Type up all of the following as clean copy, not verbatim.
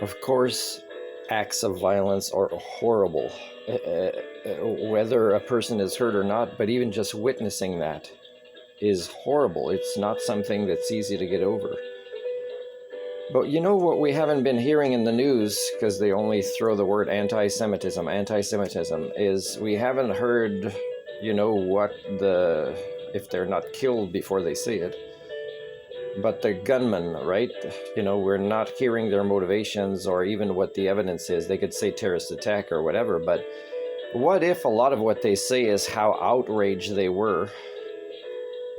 Of course, acts of violence are horrible, whether a person is hurt or not, but even just witnessing that is horrible. It's not something that's easy to get over. But you know what we haven't been hearing in the news, because they only throw the word anti-Semitism, is we haven't heard, what if they're not killed before they see it, but the gunmen, right? We're not hearing their motivations or even what the evidence is. They could say terrorist attack or whatever, but what if a lot of what they say is how outraged they were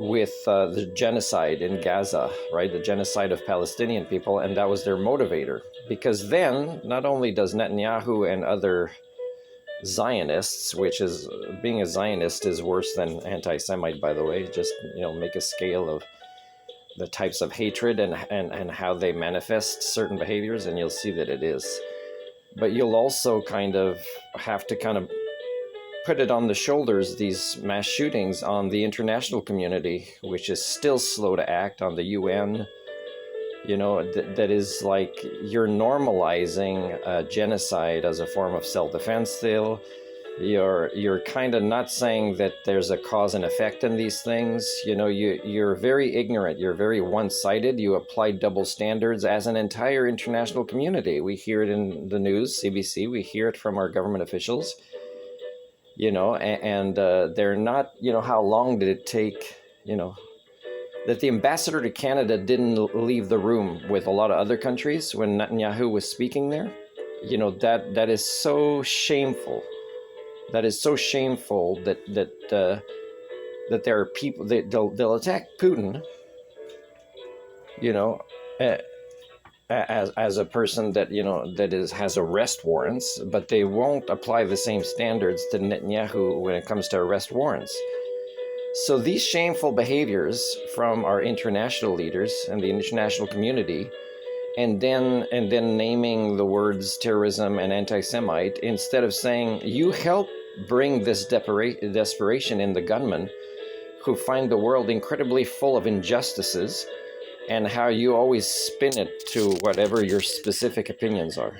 with the genocide in Gaza, right? The genocide of Palestinian people, and that was their motivator. Because then, not only does Netanyahu and other Zionists, which is, being a Zionist is worse than anti-Semite, by the way, just, make a scale of the types of hatred and how they manifest certain behaviors, and you'll see that it is. But you'll also have to put it on the shoulders, these mass shootings, on the international community, which is still slow to act, on the UN. That is like you're normalizing genocide as a form of self-defense still. You're kind of not saying that there's a cause and effect in these things. You're very ignorant. You're very one-sided. You apply double standards as an entire international community. We hear it in the news, CBC. We hear it from our government officials. And they're not, how long did it take, that the ambassador to Canada didn't leave the room with a lot of other countries when Netanyahu was speaking there? That is so shameful. That is so shameful that there are people, they'll attack Putin, as a person that has arrest warrants, but they won't apply the same standards to Netanyahu when it comes to arrest warrants. So these shameful behaviors from our international leaders and the international community, and then naming the words terrorism and anti-Semite, instead of saying you help bring this desperation in the gunmen who find the world incredibly full of injustices, and how you always spin it to whatever your specific opinions are.